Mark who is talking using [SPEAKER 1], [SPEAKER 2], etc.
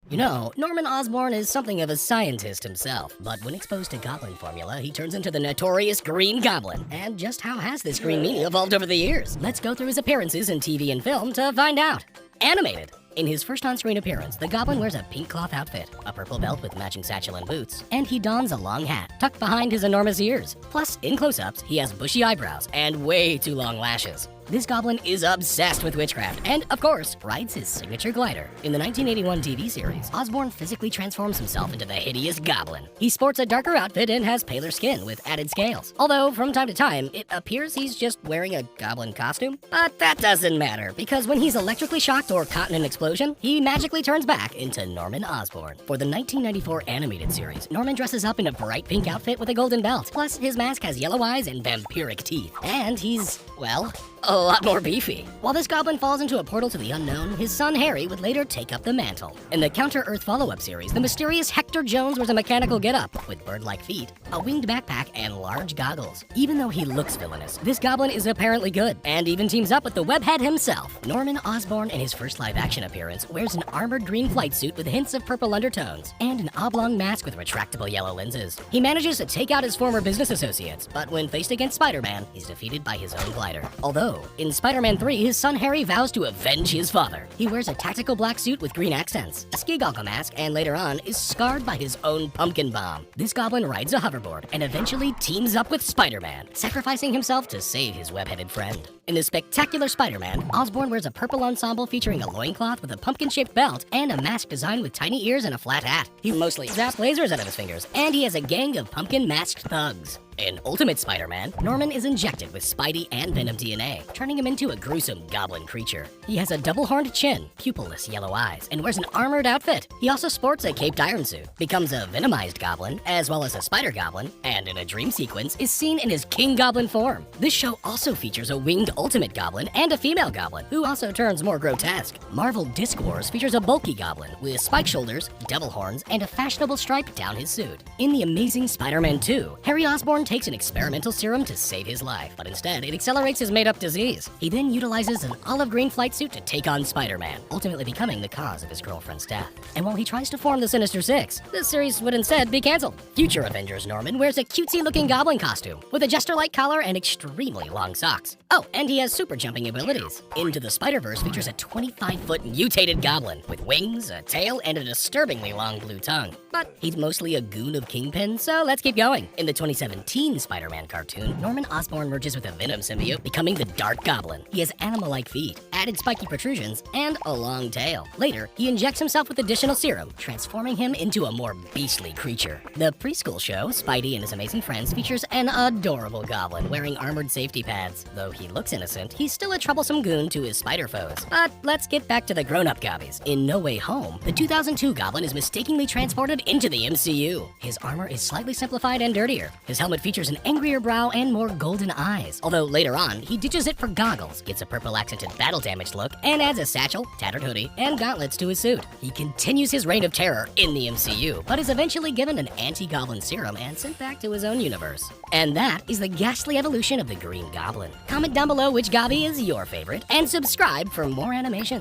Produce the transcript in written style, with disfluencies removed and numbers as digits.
[SPEAKER 1] You know, Norman Osborn is something of a scientist himself, but when exposed to Goblin formula, he turns into the notorious Green Goblin. And just how has this green meanie evolved over the years? Let's go through his appearances in TV and film to find out. Animated. In his first on-screen appearance, the Goblin wears a pink cloth outfit, a purple belt with matching satchel and boots, and he dons a long hat, tucked behind his enormous ears. Plus, in close-ups, he has bushy eyebrows and way too long lashes. This Goblin is obsessed with witchcraft and, of course, rides his signature glider. In the 1981 TV series, Osborn physically transforms himself into the hideous Goblin. He sports a darker outfit and has paler skin with added scales. Although, from time to time, it appears he's just wearing a Goblin costume. But that doesn't matter, because when he's electrically shocked or caught in an explosion, he magically turns back into Norman Osborn. For the 1994 animated series, Norman dresses up in a bright pink outfit with a golden belt. Plus, his mask has yellow eyes and vampiric teeth. And he's, well, a lot more beefy. While this Goblin falls into a portal to the unknown, his son Harry would later take up the mantle. In the Counter-Earth follow-up series, the mysterious Hector Jones wears a mechanical getup with bird-like feet, a winged backpack, and large goggles. Even though he looks villainous, this Goblin is apparently good, and even teams up with the webhead himself. Norman Osborn, in his first live-action appearance, wears an armored green flight suit with hints of purple undertones, and an oblong mask with retractable yellow lenses. He manages to take out his former business associates, but when faced against Spider-Man, he's defeated by his own glider. Although, in Spider-Man 3, his son Harry vows to avenge his father. He wears a tactical black suit with green accents, a ski goggle mask, and later on is scarred by his own pumpkin bomb. This Goblin rides a hoverboard and eventually teams up with Spider-Man, sacrificing himself to save his web-headed friend. In the spectacular Spider-Man, Osborn wears a purple ensemble featuring a loincloth with a pumpkin-shaped belt and a mask designed with tiny ears and a flat hat. He mostly zaps lasers out of his fingers, and he has a gang of pumpkin-masked thugs. In Ultimate Spider-Man, Norman is injected with Spidey and Venom DNA, turning him into a gruesome goblin creature. He has a double-horned chin, pupilless yellow eyes, and wears an armored outfit. He also sports a caped iron suit, becomes a venomized goblin, as well as a spider goblin, and in a dream sequence is seen in his King Goblin form. This show also features a winged Ultimate Goblin and a female goblin, who also turns more grotesque. Marvel Disc Wars features a bulky goblin with spike shoulders, devil horns, and a fashionable stripe down his suit. In The Amazing Spider-Man 2, Harry Osborn takes an experimental serum to save his life, but instead it accelerates his made-up disease. He then utilizes an olive green flight suit to take on Spider-Man, ultimately becoming the cause of his girlfriend's death. And while he tries to form the Sinister Six, this series would instead be canceled. Future Avengers Norman wears a cutesy-looking goblin costume with a jester-like collar and extremely long socks. Oh, and he has super jumping abilities. Into the Spider-Verse features a 25-foot mutated goblin with wings, a tail, and a disturbingly long blue tongue. But he's mostly a goon of Kingpin, so let's keep going. In the 2017 Spider-Man cartoon, Norman Osborn merges with a Venom symbiote, becoming the Dark Goblin. He has animal-like feet, added spiky protrusions, and a long tail. Later, he injects himself with additional serum, transforming him into a more beastly creature. The preschool show, Spidey and His Amazing Friends, features an adorable goblin wearing armored safety pads. Though he looks innocent, he's still a troublesome goon to his spider foes. But let's get back to the grown-up gobbies. In No Way Home, the 2002 Goblin is mistakenly transported into the MCU. His armor is slightly simplified and dirtier. His helmet features an angrier brow and more golden eyes. Although later on, he ditches it for goggles, gets a purple accented battle damage look, and adds a satchel, tattered hoodie, and gauntlets to his suit. He continues his reign of terror in the MCU, but is eventually given an anti-Goblin serum and sent back to his own universe. And that is the ghastly evolution of the Green Goblin. Comment down below which Gobby is your favorite, and subscribe for more animation.